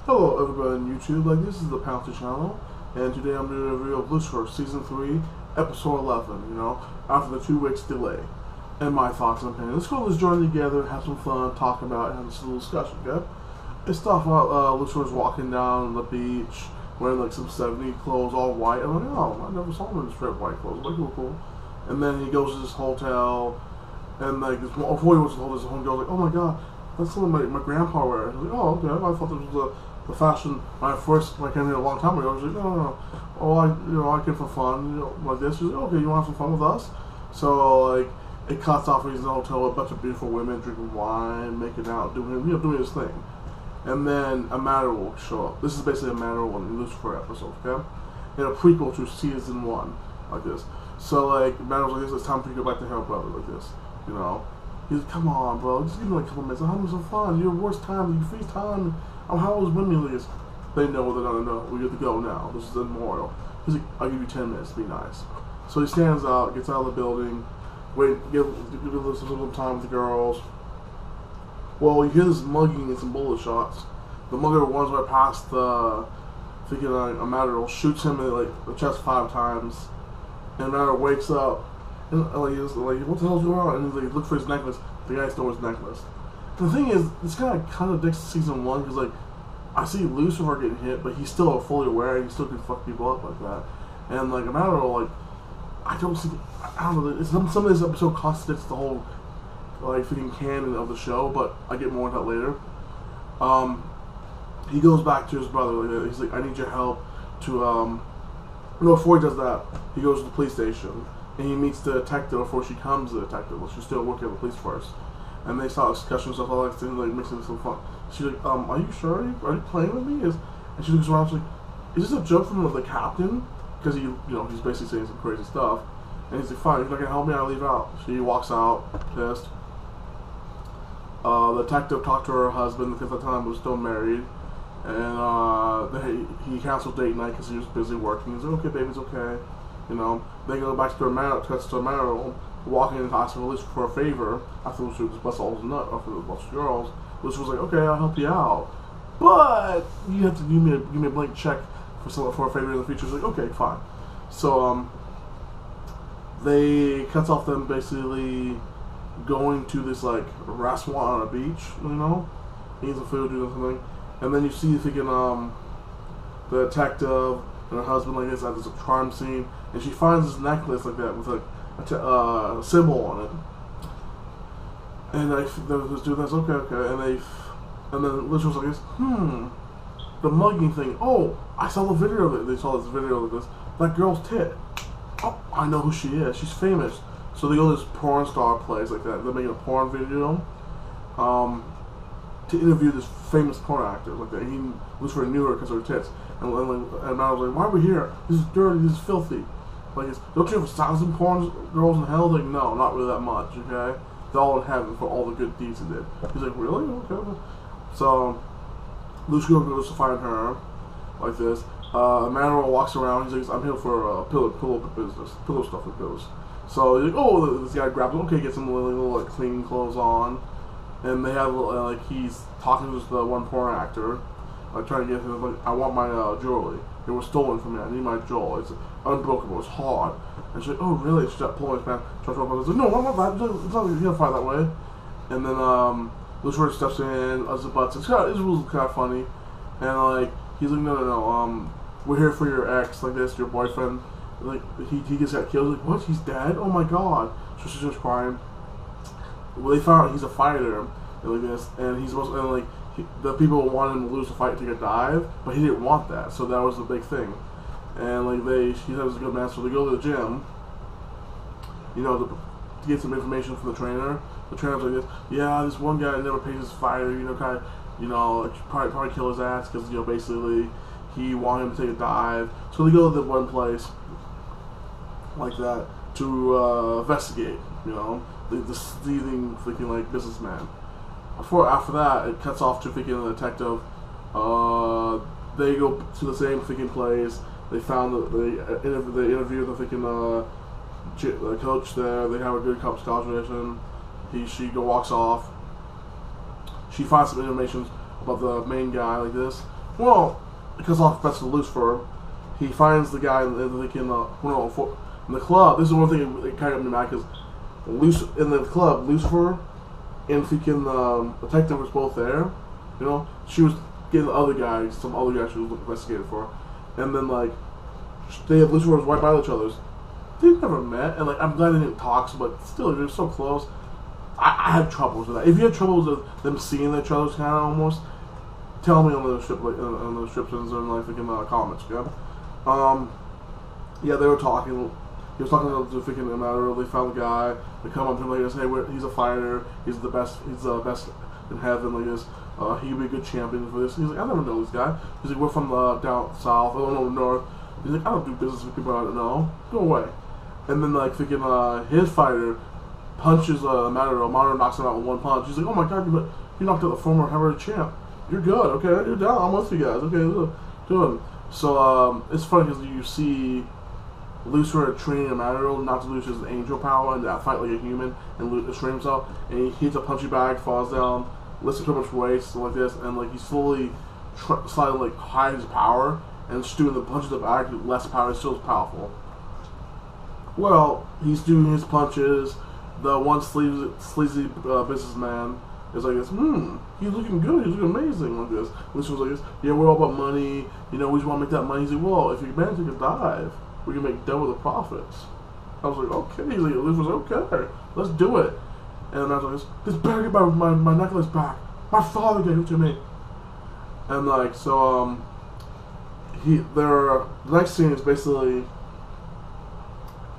Hello everybody on YouTube, this is the Penalty Channel, and today I'm doing a review of Lucifer Season 3, Episode 11, after the 2 weeks delay, and my thoughts and opinions. Let's go on this journey together, have some fun, talk about it, have this little discussion, okay? It's stuff about Lucifer's walking down the beach, wearing like some 70s clothes, all white. I'm like, oh, I never saw him in straight white clothes, like, cool. And then he goes to this hotel, and like, before he goes to this hotel, like, oh my god, that's something my grandpa wears. I was like, oh, okay, I thought this was the fashion when I first came here a long time ago. I was like, no. Oh, I came for fun, like this. She's like, okay, you want to have some fun with us? So like, it cuts off. He's in the hotel with a bunch of beautiful women drinking wine, making out, doing his thing. And then a matter will show up. This is basically a matter one in Lucifer episode, okay? In a prequel to season 1, like this. So like, matters like this. It's time for you to go back to her brother, like this. He's like, come on, bro, just give me like a couple minutes. I'm having some fun. Your worst time, your free time. How was winning this? They know what they're gonna know. We get to go now. This is immortal. He's like, I'll give you 10 minutes. Be nice. So he stands out, gets out of the building, give some time with the girls. Well, he hears mugging and some bullet shots. The mugger runs right past thinking a Matter shoots him in like the chest 5 times, and Matter wakes up. And he's like, what the hell's going on? And he's like, look for his necklace. The guy stole his necklace. The thing is, this kind of contradicts season 1 because like, I see Lucifer getting hit, but he's still fully aware and he still can fuck people up like that. And like, a matter of like, I don't know. Some of this episode contradicts the whole like freaking canon of the show, but I get more into that later. He goes back to his brother. Like, he's like, I need your help to before he does that, he goes to the police station. And he meets the detective before she comes to the detective. Well, she's still working at the police force. And they start discussing stuff, all that things, like mixing some fun. She's like, are you sure? Are you playing with me? And she looks around, she's like, is this a joke from the captain? Because he's basically saying some crazy stuff. And he's like, fine, you're not gonna help me, I'll leave out. She walks out, pissed. The detective talked to her husband, because at the time he was still married. And he canceled date night because he was busy working. He's like, okay, baby, it's okay. They go back to their marital, walking into hospital for a favor after Lucifer just bust all his nut off of a bunch of girls. Lucifer was like, okay, I'll help you out, but you have to give me a blank check for a favor in the future. He's like, okay, fine. So they cuts off them basically going to this like restaurant on a beach, eating some food, doing something, and then you see the detective and her husband like this at this crime scene, and she finds this necklace like that with like a symbol on it. And this dude that's okay, and then Lucifer's like this, the mugging thing. Oh, I saw the video of it. They saw this video of this. That girl's tit. Oh, I know who she is. She's famous. So they go to this porn star place like that. They're making a porn video, to interview this famous porn actor like that. Lucifer knew her because of her tits. And I was like, why are we here? This is dirty, this is filthy. Like, don't you have 1,000 porn girls in hell? Like, no, not really that much, okay? They're all in heaven for all the good deeds he did. He's like, really? Okay. So, Lucifer goes to find her, like this. Manuel walks around, he's like, I'm here for pillow stuff like those. So, he's like, oh, this guy grabs him, okay, gets him little like, clean clothes on. And they have, he's talking to the one porn actor. Trying to get him, like, I want my jewelry. It was stolen from me. I need my jewel. It's unbreakable. It's hard. And she's like, oh, really? She started pulling his pants. She's like, no, I'm not that. It's not, you can't fight that way. And then, Lucifer steps in, as the butts. It was kind of funny. And, he's like, no. We're here for your ex, like this, your boyfriend. Like, he just got killed. Like, what? He's dead? Oh my god. So she's just crying. Well, they found out he's a fighter. Like this. And he's supposed to, the people wanted him to lose the fight to get dive, but he didn't want that, so that was the big thing. And he was a good man, so they go to the gym, to get some information from the trainer. The trainer's like this, yeah, this one guy never pays his fighter, probably kill his ass because basically he wanted him to take a dive. So they go to the one place like that to investigate, the seething freaking businessman. After that, it cuts off to freaking the detective. They go to the same freaking place. They found that they interview the freaking the coach there. They have a good conversation. She walks off. She finds some information about the main guy like this, Well, because off Professor Lucifer, he finds the guy in the club. This is one thing that kind of got me mad because in the club, Lucifer and freaking detective was both there. You know, she was getting the other guy, some other guy she was investigating for, and then like Lucifer was right by each other's. They never met, and like I'm glad they didn't talk, but still, they're so close. I have troubles with that. If you have troubles with them seeing each other's kind of almost, tell me on the strip, like on the descriptions and like in the comments, okay? Yeah, they were talking. He was talking to the freaking matter. They found the guy. They come up to him like this. Hey, he's a fighter. He's the best. He's the best in heaven. Like this. He'd be a good champion for this. He's like, I never know this guy. He's like, we're from down south. I don't know north. He's like, I don't do business with people I don't know. Go away. And then like freaking his fighter punches Matador. Matador knocks him out with one punch. He's like, oh my god, you knocked out the former heavyweight champ. You're good. Okay, you're down. I'm with you guys. Okay, good. So it's funny because you see Lucifer training a Matador not to lose his angel power and that fight like a human and strain himself. And he hits a punching bag, falls down, lifts too much weight, stuff like this, and like he's slowly slightly like hide his power and just doing the punches of bag with less power. He's still as powerful. Well, he's doing his punches. The one sleazy businessman is like this, he's looking good, he's looking amazing like this. Lucifer's like this, yeah, we're all about money, you know, we just want to make that money. He's like, well, if you manage to take a dive, we can make double the profits. I was like, okay. He's like, Lucifer's like, okay, let's do it. And I was like, this better get my necklace back. My father gave it to me. And like, so, the next scene is basically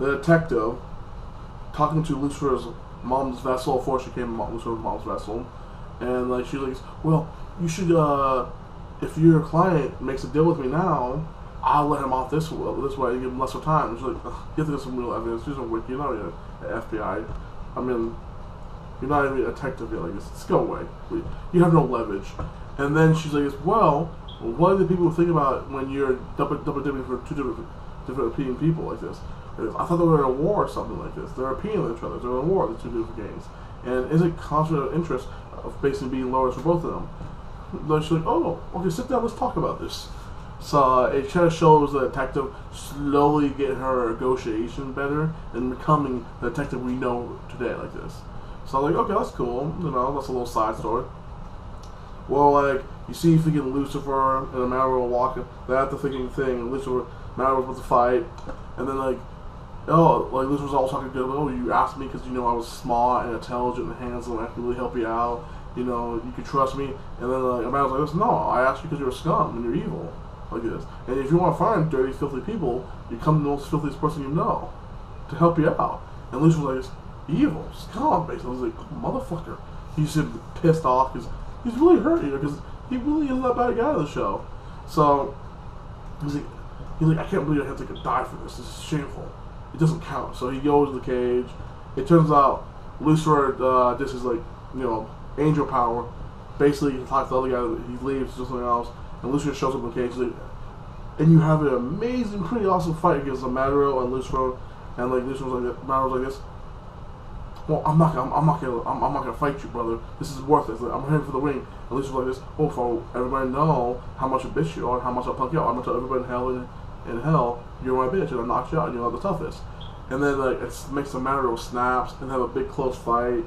the detective talking to Lucifer's mom's vessel before she came Lucifer's mom's vessel, and like she's like, well, you should if your client makes a deal with me now, I'll let him off this way and give him lesser time. And she's like, you have to get some real evidence. She's like, you're not even an FBI. I mean, you're not even a detective yet. Like this, just go away. You have no leverage. And then she's like, well, what do the people think about when you're double dipping for two different opinion people like this? I thought they were in a war or something like this. They're appealing to each other. They're in a war, the two different gangs. And is it conflict of interest of basically being lawyers for both of them? Then she's like, oh, okay, sit down, let's talk about this. So it kind of shows the detective slowly getting her negotiation better and becoming the detective we know today like this. So I'm like, okay, that's cool. You know, that's a little side story. Well, like, you see freaking Lucifer and the Matador walking, they're at the freaking thing, and Lucifer, Matador's about to fight, and then like, oh, like Lucifer's all talking good. Oh, you asked me because you know I was smart and intelligent and handsome and I could really help you out. You know, you could trust me. And then like, I was like, this, no, I asked you because you're a scum and you're evil, like this. And if you want to find dirty, filthy people, you come to the most filthiest person you know to help you out. And Lucifer's like, this evil, scum, basically. I was like, motherfucker. He's just pissed off because he's really hurt you because he really is that bad guy of the show. So he's like, I can't believe I have to die for this. This is shameful. It doesn't count. So he goes to the cage. It turns out Lucifer, this is like, you know, angel power. Basically, he talks to the other guy, he leaves, does something else, and Lucifer shows up in the cage. Like, and you have an amazing, pretty awesome fight against the Matador and Lucifer. And like Lucifer's like, Matador's like this. Well, I'm not gonna fight you, brother. This is worthless. Like, I'm heading for the ring. And Lucifer's like this. Oh, for everybody know how much a bitch you are, and how much I'll punk you out. I'm gonna tell everybody in hell, you're my bitch, and I'll knock you out, and you're not the toughest. And then like it makes the Matador snaps and have a big close fight.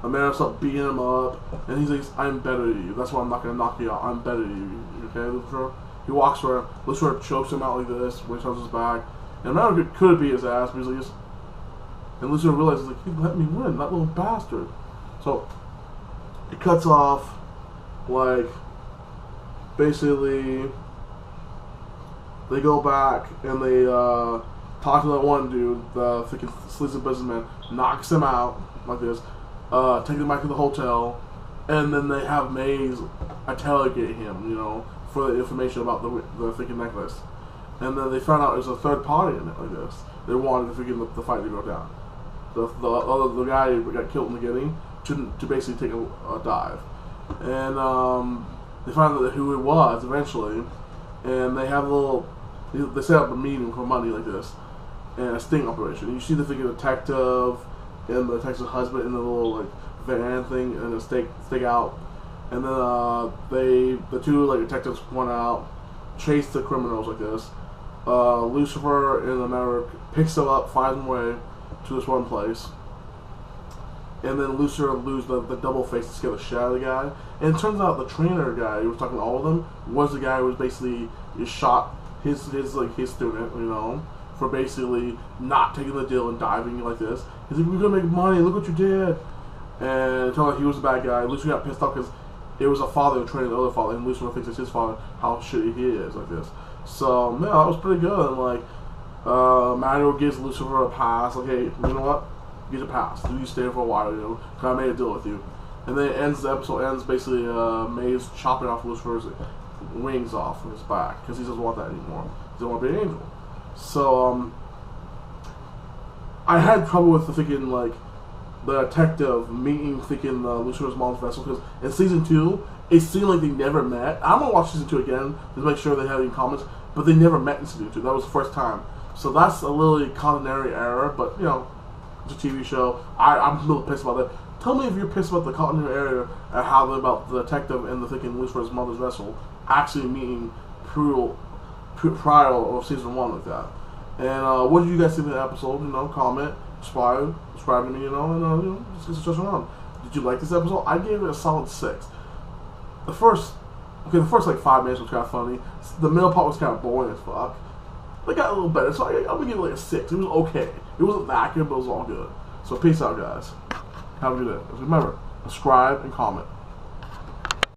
The Matador starts beating him up, and he's like, I'm better than you. That's why I'm not gonna knock you out. I'm better than you. Okay, Lucifer? He walks for Lucifer chokes him out like this when he turns his back. And the Matador could beat his ass, but he's like, and Lucifer realizes like, he let me win, that little bastard. So it cuts off like basically they go back and they talk to that one dude, the freaking sleazy businessman, knocks him out like this, take him back to the hotel, and then they have Maze interrogate him, you know, for the information about the freaking necklace. And then they found out there's a third party in it like this. They wanted to freaking the fight to go down. The guy who got killed in the beginning to basically take a dive. And they found out who it was eventually, and they have a little. They set up a meeting for money like this, and a sting operation. And you see the freaking detective and the detective's husband in the little like van thing and a stake out, And then the two like detectives went out, chased the criminals like this. Lucifer in the network picks them up, finds them way to this one place. And then Lucifer loses the double face to scare the shit out of the guy. And it turns out the trainer guy who was talking to all of them was the guy who was basically shot his student, you know, for basically not taking the deal and diving like this. He's like, "We're gonna make money. Look what you did." And it turned out he was a bad guy. Lucifer got pissed off because it was a father who trained the other father, and Lucifer thinks it's his father. How shitty he is like this. So yeah, that was pretty good. And like, Manuel gives Lucifer a pass. Like, hey, you know what? Get a pass. You stay for a while, you know, because I made a deal with you. And then the episode ends basically Maze chopping off Lucifer's wings off his back because he doesn't want that anymore. He doesn't want to be an angel. So I had trouble with thinking like the detective meeting Lucifer's mom's vessel because in season 2 it seemed like they never met. I'm gonna watch season 2 again to make sure they have any comments, but they never met in season 2. That was the first time. So that's a little continuity error, but you know. It's a TV show. I'm a little pissed about that. Tell me if you're pissed about the continuity error and how about the detective and the Lucifer's mother's vessel actually meeting prior of season 1 like that. And what did you guys think of the episode? You know, comment, subscribe to me. You know, and you know, just get discussion on. Did you like this episode? I gave it a solid 6. The first like 5 minutes was kind of funny. The middle part was kind of boring as fuck. They got a little better, so I'm gonna give it like a 6. It was okay. It wasn't that good, but it was all good. So peace out, guys. Have a good day. Remember, subscribe and comment.